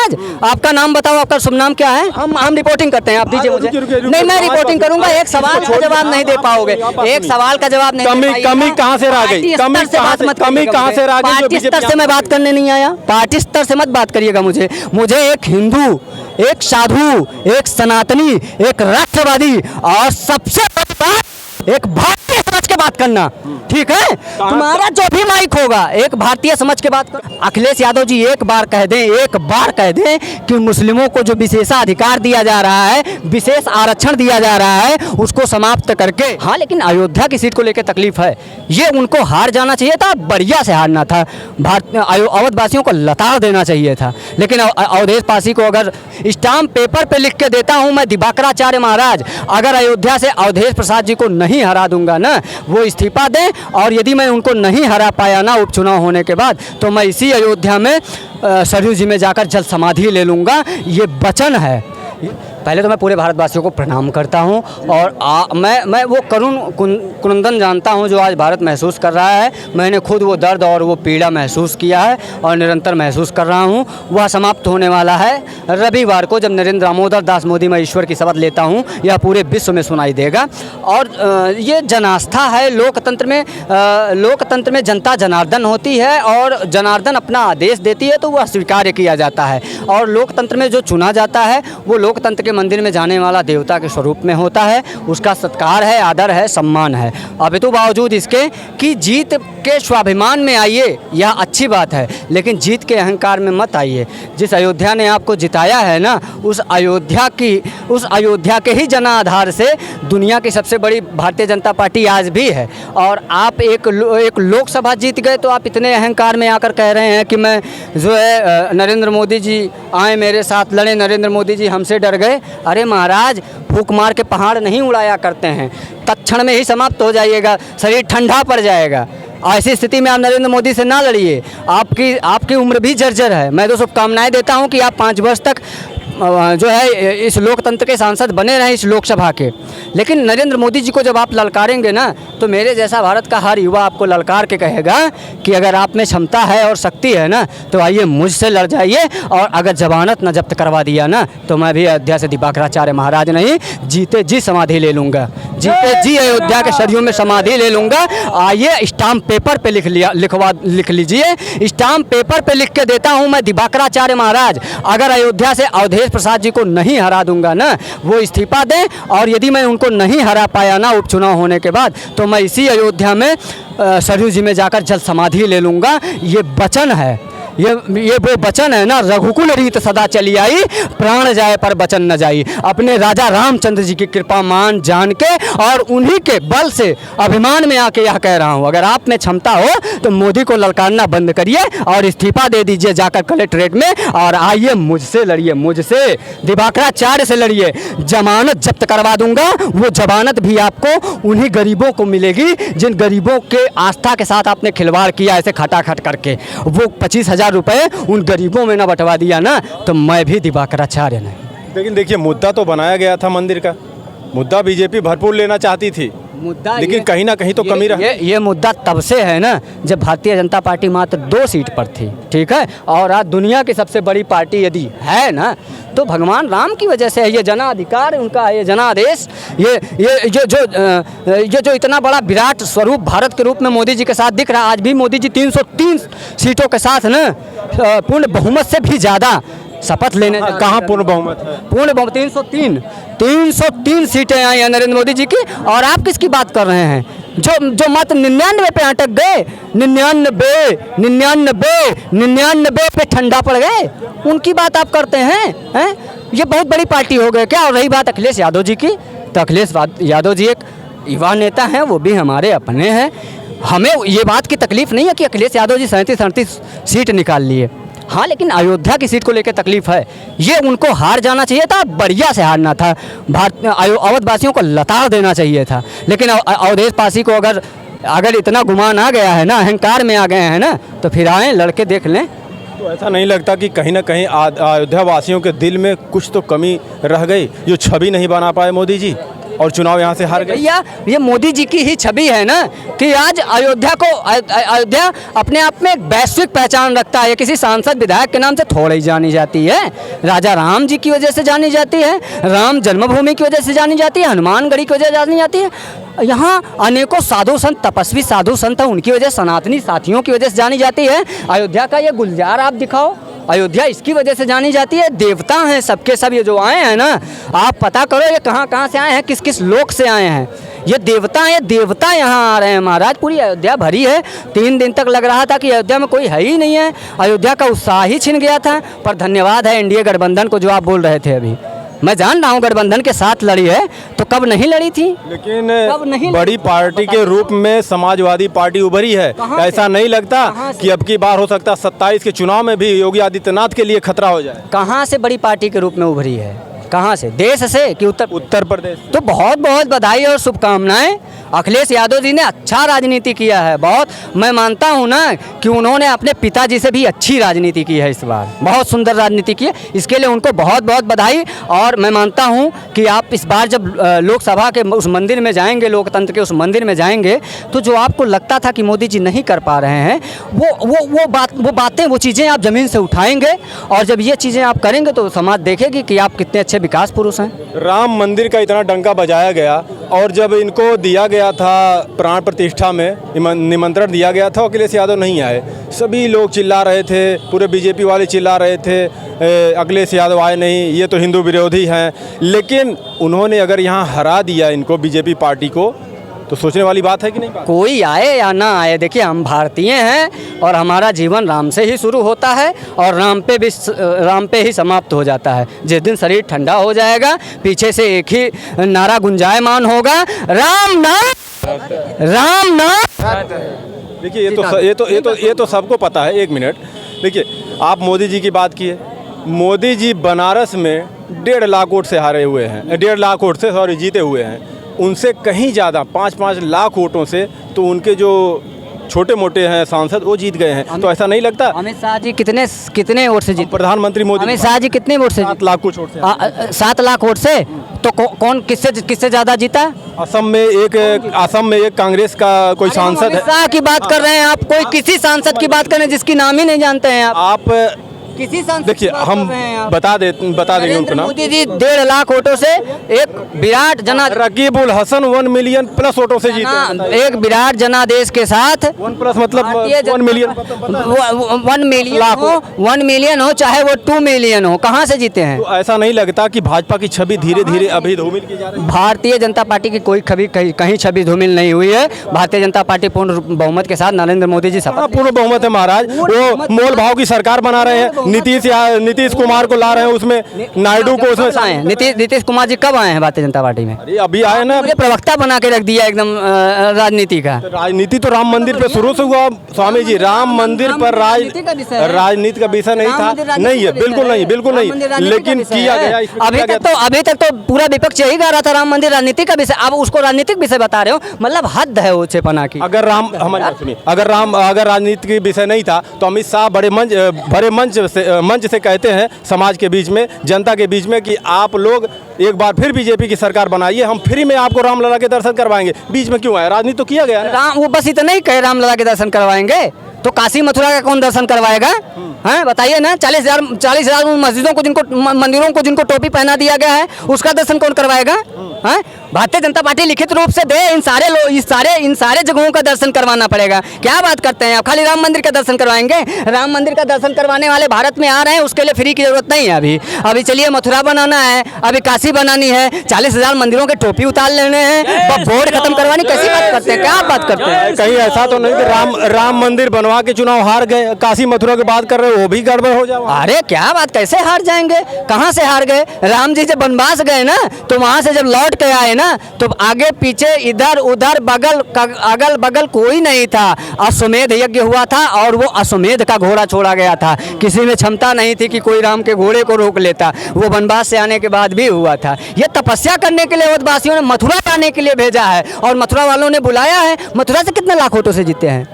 महाराज, आपका नाम बताओ, आपका शुभ नाम क्या है? हम रिपोर्टिंग करते हैं, आप दीजिए मुझे। नहीं, मैं रिपोर्टिंग करूंगा। एक सवाल का जवाब नहीं दे पाओगे, एक सवाल का जवाब नहीं। कमी कहाँ से रह गई? कमी कहाँ से रह गई? पार्टी स्तर से मैं बात करने नहीं आया, पार्टी स्तर से मत बात करिएगा मुझे। मुझे एक हिंदू, एक साधु, एक सनातनी, एक राष्ट्रवादी और सबसे बड़ी बात एक भारतीय समझ के बात करना, ठीक है? तुम्हारा जो भी माइक होगा एक भारतीय समझ के बात कर। अखिलेश यादव जी एक बार कह दें कि मुस्लिमों को जो विशेषाधिकार दिया जा रहा है, विशेष आरक्षण दिया जा रहा है, उसको समाप्त करके। हाँ, लेकिन अयोध्या की सीट को लेकर तकलीफ है, ये उनको हार जाना चाहिए था, बढ़िया से हारना था। अवधवासियों को लताड़ देना चाहिए था। लेकिन अवधेश पासी को अगर स्टाम्प पेपर पे लिख के देता हूँ मैं, दिवाकराचार्य महाराज, अगर अयोध्या से अवधेश प्रसाद जी को नहीं हरा दूंगा ना, वो इस्तीफा दें, और यदि मैं उनको नहीं हरा पाया ना उपचुनाव होने के बाद, तो मैं इसी अयोध्या में सरयू जी में जाकर जल समाधि ले लूँगा। ये वचन है। पहले तो मैं पूरे भारतवासियों को प्रणाम करता हूं, और मैं वो करुण कुनंदन जानता हूं जो आज भारत महसूस कर रहा है। मैंने खुद वो दर्द और वो पीड़ा महसूस किया है और निरंतर महसूस कर रहा हूं। वह समाप्त होने वाला है रविवार को, जब नरेंद्र दामोदर दास मोदी मैं ईश्वर की शपथ लेता हूं, यह पूरे विश्व में सुनाई देगा। और ये जनास्था है लोकतंत्र में जनता जनार्दन होती है, और जनार्दन अपना आदेश देती है तो वह स्वीकार किया जाता है। और लोकतंत्र में जो चुना जाता है वो लोकतंत्र के मंदिर में जाने वाला देवता के स्वरूप में होता है, उसका सत्कार है, आदर है, सम्मान है। अपितु बावजूद इसके कि जीत के स्वाभिमान में आइए, यह अच्छी बात है, लेकिन जीत के अहंकार में मत आइए। जिस अयोध्या ने आपको जिताया है ना, उस अयोध्या के ही जनाधार से दुनिया की सबसे बड़ी भारतीय जनता पार्टी आज भी है। और आप एक लोकसभा जीत गए तो आप इतने अहंकार में आकर कह रहे हैं कि मैं जो है नरेंद्र मोदी जी आए मेरे साथ लड़े, नरेंद्र मोदी जी हमसे डर गए। अरे महाराज, फूंक मार के पहाड़ नहीं उड़ाया करते हैं, तत्क्षण में ही समाप्त हो जाइएगा, शरीर ठंडा पड़ जाएगा। ऐसी स्थिति में आप नरेंद्र मोदी से ना लड़िए, आपकी उम्र भी जर्जर है। मैं तो शुभकामनाएं देता हूं कि आप 5 वर्ष तक जो है इस लोकतंत्र के सांसद बने रहें इस लोकसभा के। लेकिन नरेंद्र मोदी जी को जब आप ललकारेंगे ना, तो मेरे जैसा भारत का हर युवा आपको ललकार के कहेगा कि अगर आप में क्षमता है और शक्ति है ना, तो आइए मुझसे लड़ जाइए। और अगर जमानत न जब्त करवा दिया ना, तो मैं भी अयोध्या से दिवाकराचार्य महाराज नहीं, जीते जी समाधि ले लूँगा, जीते जी अयोध्या के सरयू में समाधि ले लूँगा। आइए स्टाम्प पेपर पे लिख लीजिए, स्टाम्प पेपर पे लिख के देता हूँ मैं, दिवाकराचार्य महाराज, अगर अयोध्या से अवधेश प्रसाद जी को नहीं हरा दूंगा ना, वो इस्तीफा दें, और यदि मैं उनको नहीं हरा पाया ना उपचुनाव होने के बाद, तो मैं इसी अयोध्या में सरयू जी में जाकर जल समाधि ले लूँगा। ये वचन है, ये वो वचन है ना, रघुकुल रीत सदा चली आई, प्राण जाए पर वचन न जाई। अपने राजा रामचंद्र जी की कृपा मान जान के और उन्हीं के बल से अभिमान में आके यह कह रहा हूँ, अगर आप में क्षमता हो तो मोदी को ललकारना बंद करिए और इस्तीफा दे दीजिए जाकर कलेक्ट्रेट में, और आइए मुझसे लड़िए, मुझसे दिवाकराचार्य से लड़िए। जमानत जब्त करवा दूंगा, वो जमानत भी आपको उन्हीं गरीबों को मिलेगी जिन गरीबों के आस्था के साथ आपने खिलवाड़ किया ऐसे खटाखट करके। वो 25,000 रुपए उन गरीबों में ना बंटवा दिया ना, तो मैं भी दिवाकराचार्य नहीं। लेकिन देखिए, मुद्दा तो बनाया गया था मंदिर का, मुद्दा बीजेपी भरपूर लेना चाहती थी, लेकिन कहीं ना कहीं तो कमी रही। ये मुद्दा तब से है ना जब भारतीय जनता पार्टी मात्र 2 सीट पर थी, ठीक है। और आज दुनिया की सबसे बड़ी पार्टी यदि है ना, तो भगवान राम की वजह से है। ये जनाधिकार उनका है, ये जनादेश, ये जो इतना बड़ा विराट स्वरूप भारत के रूप में मोदी जी के साथ दिख रहा है। आज भी मोदी जी 303 सीटों के साथ ना पूर्ण बहुमत से भी ज़्यादा शपथ लेने। कहाँ पूर्ण बहुमत है? पूर्ण बहुमत 303 सीटें आई हैं नरेंद्र मोदी जी की। और आप किसकी बात कर रहे हैं? जो मत 99 पे अटक गए, 99 पे ठंडा पड़ गए, उनकी बात आप करते हैं? ये बहुत बड़ी पार्टी हो गई क्या? और रही बात अखिलेश यादव जी की, तो अखिलेश यादव जी एक युवा नेता हैं, वो भी हमारे अपने हैं। हमें ये बात की तकलीफ नहीं है कि अखिलेश यादव जी 37-38 सीट निकाल लिए। हाँ, लेकिन अयोध्या की सीट को लेकर तकलीफ है, ये उनको हार जाना चाहिए था, बढ़िया से हारना था। अवधवासियों को लताड़ देना चाहिए था। लेकिन अवधेश पासी को अगर इतना गुमान आ गया है ना, अहंकार में आ गए हैं ना, तो फिर आएँ लड़के देख लें। तो ऐसा नहीं लगता कि कहीं ना कहीं अयोध्या वासियों के दिल में कुछ तो कमी रह गई, जो छवि नहीं बना पाए मोदी जी? और चुनाव यहाँ से हार गए। भैया ये मोदी जी की ही छवि है ना कि आज अयोध्या अपने आप में एक वैश्विक पहचान रखता है। किसी सांसद विधायक के नाम से थोड़ी ही जानी जाती है, राजा राम जी की वजह से जानी जाती है, राम जन्मभूमि की वजह से जानी जाती है, हनुमानगढ़ी की वजह से जानी जाती है। यहाँ अनेकों साधु संत, तपस्वी साधु संत हैं, उनकी वजह, सनातनी साथियों की वजह से जानी जाती है। अयोध्या का ये गुलजार आप दिखाओ, अयोध्या इसकी वजह से जानी जाती है। देवता हैं सबके सब, ये जो आए हैं ना, आप पता करो ये कहाँ कहाँ से आए हैं, किस किस लोक से आए हैं। ये देवता हैं, देवता यहाँ आ रहे हैं महाराज। पूरी अयोध्या भरी है। 3 दिन तक लग रहा था कि अयोध्या में कोई है ही नहीं है, अयोध्या का उत्साह ही छिन गया था। पर धन्यवाद है एनडीए गठबंधन को, जो आप बोल रहे थे अभी, मैं जान रहा हूँ गठबंधन के साथ लड़ी है, तो कब नहीं लड़ी थी, लेकिन कब नहीं बड़ी लड़ी? पार्टी के रूप में समाजवादी पार्टी उभरी है। कहाँ से? ऐसा नहीं लगता कहाँ से? कि अब की बार हो सकता 27 के चुनाव में भी योगी आदित्यनाथ के लिए खतरा हो जाए। कहाँ से बड़ी पार्टी के रूप में उभरी है, कहाँ से, देश से कि उत्तर प्रदेश। तो बहुत बहुत बधाई और शुभकामनाएं। अखिलेश यादव जी ने अच्छा राजनीति किया है बहुत। मैं मानता हूं ना कि उन्होंने अपने पिताजी से भी अच्छी राजनीति की है, इस बार बहुत सुंदर राजनीति की है, इसके लिए उनको बहुत बहुत बधाई। और मैं मानता हूं कि आप इस बार जब लोकसभा के उस मंदिर में जाएंगे, लोकतंत्र के उस मंदिर में जाएंगे, तो जो आपको लगता था कि मोदी जी नहीं कर पा रहे हैं, वो बातें, वो चीज़ें आप ज़मीन से उठाएंगे। और जब ये चीज़ें आप करेंगे तो समाज देखेगी कि आप कितने अच्छे विकास पुरुष हैं। राम मंदिर का इतना डंका बजाया गया, और जब इनको दिया गया था प्राण प्रतिष्ठा में निमंत्रण दिया गया था, अखिलेश यादव नहीं आए। सभी लोग चिल्ला रहे थे, पूरे बीजेपी वाले चिल्ला रहे थे, अखिलेश यादव आए नहीं, ये तो हिंदू विरोधी हैं। लेकिन उन्होंने अगर यहाँ हरा दिया इनको, बीजेपी पार्टी को, तो सोचने वाली बात है कि नहीं? कोई आए या ना आए, देखिए हम भारतीय हैं और हमारा जीवन राम से ही शुरू होता है और राम पे ही समाप्त हो जाता है। जिस दिन शरीर ठंडा हो जाएगा, पीछे से एक ही नारा गुंजायमान होगा, राम नाम, राम नाम। देखिए ये तो सबको पता है। 1 मिनट, देखिए आप मोदी जी की बात किए, मोदी जी बनारस में 1.5 लाख वोट से हारे हुए हैं, 1.5 लाख वोट से जीते हुए हैं। उनसे कहीं ज़्यादा 5-5 लाख वोटों से तो उनके जो छोटे मोटे हैं सांसद, वो जीत गए हैं। तो ऐसा नहीं लगता? अमित शाह जी कितने वोट से जीते? प्रधानमंत्री मोदी, अमित शाह जी कितने वोट से? 7 लाख कुछ वोट से। 7 लाख वोट से तो कौन किससे ज़्यादा जीता? असम में एक कांग्रेस का कोई सांसद है। अमित शाह की बात कर रहे हैं आप, कोई किसी सांसद की बात कर रहे हैं जिसकी नाम ही नहीं जानते हैं आप किसी सांसद? देखिए हम बता देंगे उनका नाम। मोदी जी 1.5 लाख वोटों से एक विराट रकीबुल हसन 1 मिलियन प्लस वोटों से जीते। एक विराट जनादेश के साथ 1 प्लस मतलब 1 मिलियन, 1 मिलियन हो चाहे वो 2 मिलियन हो, कहाँ से जीते हैं? तो ऐसा नहीं लगता कि भाजपा की छवि धीरे धीरे अभी धूमिल की जा रही है? भारतीय जनता पार्टी की कोई कहीं छवि धूमिल नहीं हुई है। भारतीय जनता पार्टी पूर्ण बहुमत के साथ नरेंद्र मोदी जी शपथ। पूर्ण बहुमत है महाराज, वो मोल भाव की सरकार बना रहे हैं। नीतीश कुमार को ला रहे हैं, उसमें नायडू को उसमें आए हैं। नीतीश कुमार जी कब आए हैं भारतीय जनता पार्टी में? अभी आए ना, प्रवक्ता बना के रख दिया एकदम राजनीति का। राजनीति तो राम मंदिर पे शुरू से हुआ स्वामी जी। राम मंदिर पर राजनीति का विषय नहीं था, नहीं है, बिल्कुल नहीं, लेकिन किया गया। अभी तक तो पूरा विपक्ष यही कह रहा था राम मंदिर राजनीति का विषय, अब उसको राजनीतिक विषय बता रहे हो, मतलब हद है ओछेपना की। अगर हमारी बात सुनिए, अगर राजनीति की विषय नहीं था तो अमित शाह बड़े मंच से कहते हैं समाज के बीच में, जनता के बीच में, कि आप लोग एक बार फिर बीजेपी की सरकार बनाइए, हम फ्री में आपको रामलला के दर्शन करवाएंगे। बीच में क्यों आया? राजनीति तो किया गया है। वो बस इतना ही कहे रामलला के दर्शन करवाएंगे, तो काशी मथुरा का कौन दर्शन करवाएगा? हैं बताइए ना। 40,000 मस्जिदों को मंदिरों को जिनको टोपी पहना दिया गया है, उसका दर्शन कौन करवाएगा? हैं भारतीय जनता पार्टी लिखित रूप से दे, इन सारे जगहों का दर्शन करवाना पड़ेगा। क्या बात करते हैं आप? खाली राम मंदिर का दर्शन करवाएंगे? राम मंदिर का दर्शन करवाने वाले भारत में आ रहे हैं, उसके लिए फ्री की जरूरत नहीं है। अभी चलिए मथुरा बनाना है, अभी काशी बनानी है, 40,000 मंदिरों के टोपी उतार लेने हैं, बोर्ड खत्म करवानी, कैसी बात करते हैं? क्या बात करते हैं? कहीं ऐसा तो नहीं कि राम मंदिर बनवा के चुनाव हार गए, काशी मथुरा की बात कर रहे हो, वो भी गड़बड़ हो जाए? अरे क्या बात, कैसे हार जाएंगे? कहाँ से हार गए? राम जी जब वनवास गए ना, तो वहाँ से जब लौट के आए ना, तो आगे पीछे इधर उधर अगल बगल कोई नहीं था। अश्वमेध यज्ञ हुआ था और वो अश्वमेध का घोड़ा छोड़ा गया था। किसी में क्षमता नहीं थी कि कोई राम के घोड़े को रोक लेता। वो वनवास से आने के बाद भी हुआ था। ये तपस्या करने के लिए अयोध्यावासियों ने मथुरा आने के लिए भेजा है और मथुरा वालों ने बुलाया है। मथुरा से कितने लाख वोटों से जीते हैं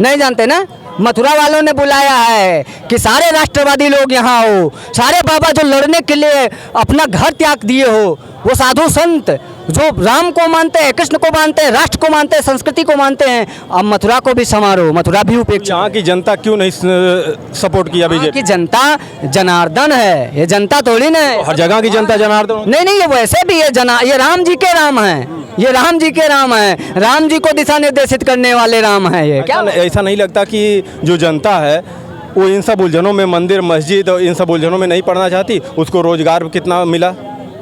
नहीं जानते ना? मथुरा वालों ने बुलाया है कि सारे राष्ट्रवादी लोग यहाँ हो, सारे बाबा जो लड़ने के लिए अपना घर त्याग दिए हो, वो साधु संत जो राम को मानते हैं, कृष्ण को मानते हैं, राष्ट्र को मानते हैं, संस्कृति को मानते हैं, अब मथुरा को भी समारो, मथुरा भी उपेक्षा। यहाँ की जनता क्यों नहीं सपोर्ट किया यहाँ बीजेपी? की जनता जनार्दन है, ये जनता थोड़ी ना है। हर जगह की जनता जनार्दन। नहीं नहीं, ये वैसे भी ये राम जी के राम हैं, ये राम जी के राम हैं, राम जी को दिशा निर्देशित करने वाले राम हैं ये। क्या ऐसा नहीं लगता कि जो जनता है वो इन सब उलझनों में, मंदिर मस्जिद और इन सब उलझनों में नहीं पड़ना चाहती? उसको रोजगार कितना मिला?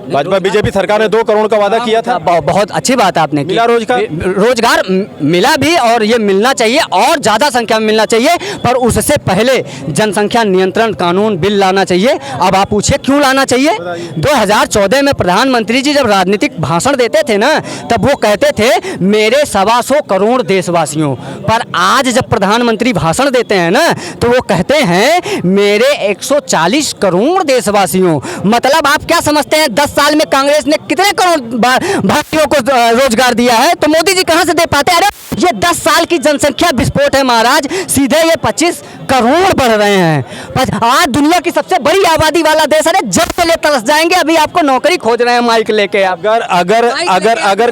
भाजपा बीजेपी सरकार ने 2 करोड़ का वादा किया था। बहुत अच्छी बात आपने की। मिला रोजगार? रोजगार मिला भी, और ये मिलना चाहिए और ज़्यादा संख्या में मिलना चाहिए, पर उससे पहले जनसंख्या नियंत्रण कानून बिल लाना चाहिए। अब आप पूछिए क्यों लाना चाहिए? 2014 में प्रधानमंत्री जी जब राजनीतिक भाषण देते थे ना, तब वो कहते थे मेरे 125 करोड़ देशवासियों, पर आज जब प्रधानमंत्री भाषण देते हैं ना, तो वो कहते हैं मेरे 140 करोड़ देशवासियों। मतलब आप क्या समझते हैं 10 साल में कांग्रेस ने कितने करोड़ भारतीयों को रोजगार दिया है? तो मोदी जी कहां से दे पाते? अरे ये 10 साल की जनसंख्या विस्फोट है महाराज, सीधे ये 25 करोड़ बढ़ रहे हैं। आज दुनिया की सबसे बड़ी आबादी वाला देश है, जब से ले तरस जाएंगे। अभी आपको नौकरी खोज रहे हैं माइक लेके। अगर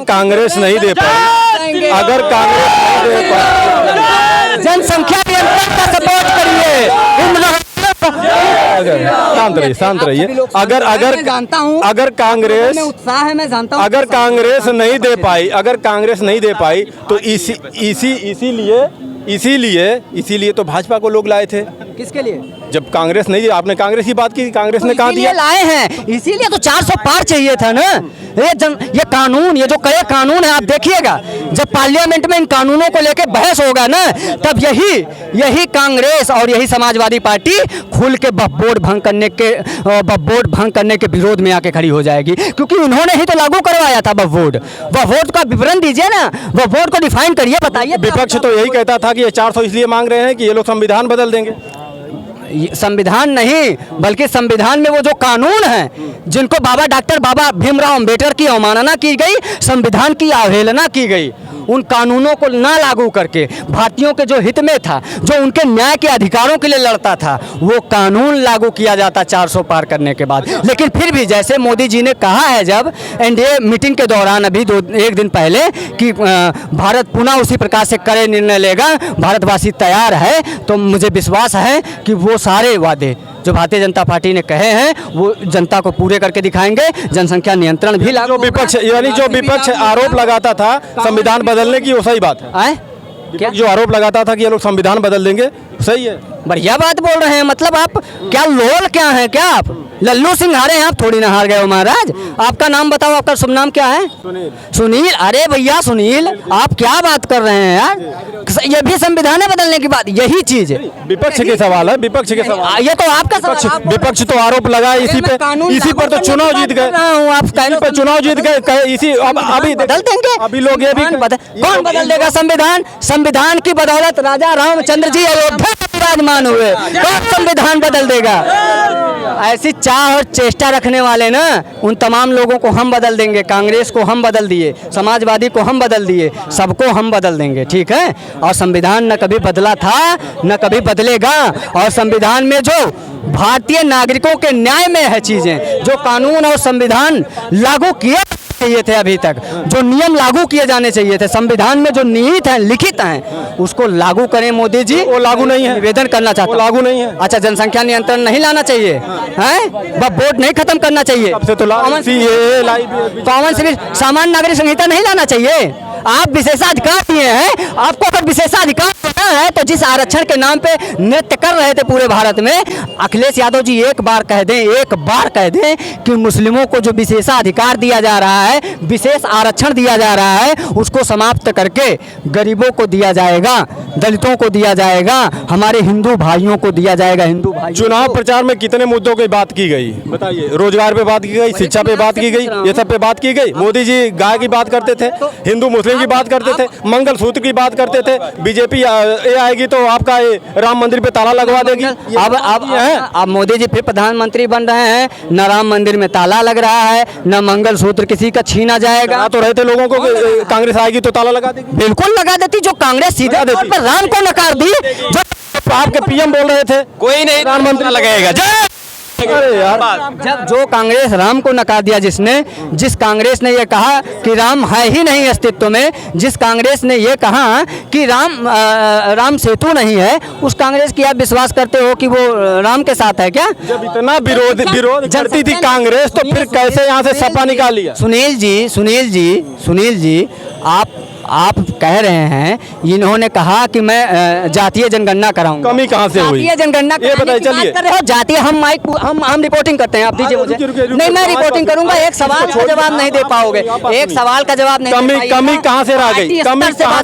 कांग्रेस नहीं दे पाई, अगर कांग्रेस नहीं दे पाई, जनसंख्या नियंत्रण का सपोर्ट करिए। शांत रहिए। अगर कांग्रेस उत्साह है, मैं जानता हूँ। अगर कांग्रेस नहीं दे पाई तो इसीलिए तो भाजपा को लोग लाए थे। किसके लिए? जब कांग्रेस नहीं, आपने कांग्रेस की बात की, कांग्रेस ने कहा दिया लाए हैं, इसीलिए तो 400 पार चाहिए था ना। ये कानून, ये जो कड़े कानून है, आप देखिएगा जब पार्लियामेंट में इन कानूनों को लेकर बहस होगा ना, तब यही कांग्रेस और यही समाजवादी पार्टी खुल के वक्फ बोर्ड भंग करने के विरोध में आके खड़ी हो जाएगी, क्योंकि उन्होंने ही तो लागू करवाया था वक्फ बोर्ड का विवरण दीजिए ना, वक्फ बोर्ड को डिफाइन करिए, बताइए। विपक्ष तो यही कहता था कि ये 400 इसलिए मांग रहे हैं कि ये लोग संविधान बदल देंगे। संविधान नहीं, बल्कि संविधान में वो जो कानून है जिनको डॉक्टर बाबा भीमराव अंबेडकर की अवमानना की गई, संविधान की अवहेलना की गई, उन कानूनों को ना लागू करके भारतीयों के जो हित में था, जो उनके न्याय के अधिकारों के लिए लड़ता था, वो कानून लागू किया जाता 400 पार करने के बाद। लेकिन फिर भी जैसे मोदी जी ने कहा है जब एनडीए मीटिंग के दौरान अभी 1 दिन पहले कि भारत पुनः उसी प्रकार से कड़े निर्णय लेगा, भारतवासी तैयार है, तो मुझे विश्वास है कि वो सारे वादे जो भारतीय जनता पार्टी ने कहे हैं वो जनता को पूरे करके दिखाएंगे। जनसंख्या नियंत्रण भी लागू। जो विपक्ष आरोप लगाता था संविधान बदलने की, वो सही बात है। क्या जो आरोप लगाता था कि ये लोग संविधान बदल देंगे, सही है, बढ़िया बात बोल रहे हैं। मतलब आप क्या लोल क्या है? क्या आप लल्लू सिंह हारे हैं? आप थोड़ी ना हार गए हो महाराज। आपका नाम बताओ, आपका शुभ नाम क्या है? सुनील। अरे भैया सुनील, आप क्या बात कर रहे हैं यार? ये भी संविधान है बदलने की बात, यही चीज है। विपक्ष के सवाल है, विपक्ष के सवाल। ये तो आपका सवाल। विपक्ष तो आरोप लगाए इसी पर तो चुनाव जीत गए। आप चुनाव जीत गए इसी। अभी बदल देंगे, अभी लोग ये भी कौन बदल देगा संविधान? संविधान की बदौलत राजा रामचंद्र जी अयोध्या विराजमान हुए, कौन संविधान बदल देगा? ऐसी चाह और चेष्टा रखने वाले ना, उन तमाम लोगों को हम बदल देंगे। कांग्रेस को हम बदल दिए, समाजवादी को हम बदल दिए, सबको हम बदल देंगे, ठीक है। और संविधान न कभी बदला था न कभी बदलेगा। और संविधान में जो भारतीय नागरिकों के न्याय में है चीजें, जो कानून और संविधान लागू किए चाहिए थे, अभी तक जो नियम लागू किए जाने चाहिए थे, संविधान में जो निहित हैं, लिखित हैं, उसको लागू करें मोदी जी। वो लागू नहीं है, निवेदन करना चाहता हूं। लागू नहीं है। अच्छा, जनसंख्या नियंत्रण नहीं लाना चाहिए, हैं? वक्फ बोर्ड नहीं खत्म करना चाहिए, कॉमन सिविल सामान्य नागरिक संहिता नहीं लाना चाहिए। आप विशेषाधिकार दिए हैं, आपको अगर विशेषाधिकार देना है तो जिस आरक्षण के नाम पे नृत्य कर रहे थे पूरे भारत में, अखिलेश यादव जी एक बार कह दें कि मुस्लिमों को जो विशेषाधिकार दिया जा रहा है, विशेष आरक्षण दिया जा रहा है, उसको समाप्त करके गरीबों को दिया जाएगा, दलितों को दिया जाएगा, हमारे हिंदू भाइयों को दिया जाएगा। हिंदू भाई चुनाव प्रचार में कितने मुद्दों की बात की गई बताइए? रोजगार पे बात की गई, शिक्षा पे बात की गई, ये सब पे बात की गई। मोदी जी गाय की बात करते थे, हिंदू मुस्लिम की बात करते थे, मंगलसूत्र की बात करते थे। बीजेपी ये आएगी तो आपका राम मंदिर पे ताला लगवा देगी। अब मोदी जी फिर प्रधानमंत्री बन रहे हैं, न राम मंदिर में ताला लग रहा है, न मंगलसूत्र किसी का छीना जाएगा। तो रहते लोगों को कांग्रेस आएगी तो ताला लगा देगी। बिल्कुल लगा देती। जो कांग्रेस सीधे तौर पर राम को नकार दी, जो आपके पीएम बोल रहे थे कोई नहीं प्रधानमंत्री लगेगा। अरे यार, जब जो कांग्रेस राम को नकार दिया, जिस कांग्रेस ने ये कहा कि राम है ही नहीं अस्तित्व में, जिस कांग्रेस ने ये कहा कि राम सेतु नहीं है, उस कांग्रेस की आप विश्वास करते हो कि वो राम के साथ है क्या? जब इतना विरोध करती थी कांग्रेस, तो फिर कैसे यहाँ से सपा निकाल लिया? सुनील जी, आप कह रहे हैं, इन्होंने कहा कि मैं जातीय जनगणना कराऊंगा। कमी कहाँ से हुई? जातीय जनगणना ये बताइए, चलिए। कर रहे हो जातीय, हम रिपोर्टिंग करते हैं, आप दीजिए मुझे। रुकिए, नहीं, मैं रिपोर्टिंग करूंगा, एक सवाल का जवाब नहीं दे पाओगे, एक सवाल का जवाब नहीं दे पाइएगा। कमी कहाँ से रह गई? कमी कहाँ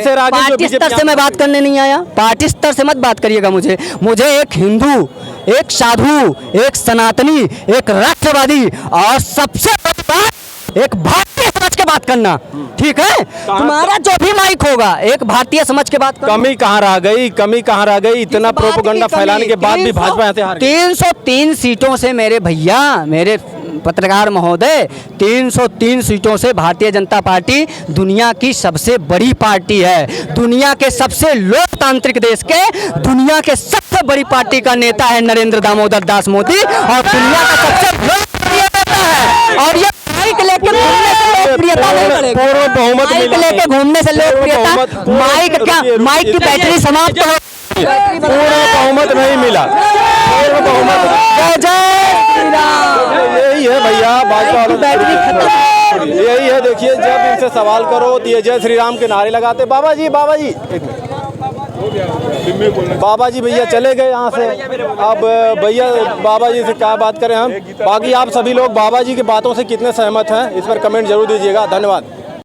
से रह गई? पार्टी स्तर से मैं बात करने नहीं आया, पार्टी स्तर से मत बात करिएगा मुझे एक हिंदू, एक साधु, एक सनातनी, एक राष्ट्रवादी और सबसे बड़ी बात, एक भारतीय समझ के बात करना, ठीक है? तुम्हारा जो भी माइक होगा, एक भारतीय समझ के बात करना। कमी कहाँ रह गई? कमी कहाँ रह गई? इतना प्रोपेगेंडा फैलाने के बाद भी भाजपा यहाँ से हार गई। 303 सीटों से मेरे भैया, मेरे पत्रकार महोदय, 303 सीटों से भारतीय जनता पार्टी दुनिया की सबसे बड़ी पार्टी है। दुनिया के सबसे लोकतांत्रिक देश के, दुनिया के सबसे बड़ी पार्टी का नेता है नरेंद्र दामोदर दास मोदी, और दुनिया का सबसे लोकप्रिय नेता है। और ये माइक लेके घूमने से लोकप्रियता नहीं बढ़ेगी। पूर्ण बहुमत माइक मिला। लेके घूमने से लोकप्रियता, माइक क्या, माइक की बैटरी समाप्त हो, पूर्ण बहुमत नहीं मिला। पूर्ण बहुमत जय श्री राम। यही है भैया, भाजपा बैटरी खत्म। यही है। देखिए, जब इनसे सवाल करो तो ये जय श्री राम के नारे लगाते। बाबा जी एक मिनट। बाबा जी भैया चले गए यहाँ से। अब भैया बाबा जी से क्या बात करें हम। बाकी आप सभी लोग बाबा जी की बातों से कितने सहमत हैं, इस पर कमेंट जरूर दीजिएगा। धन्यवाद।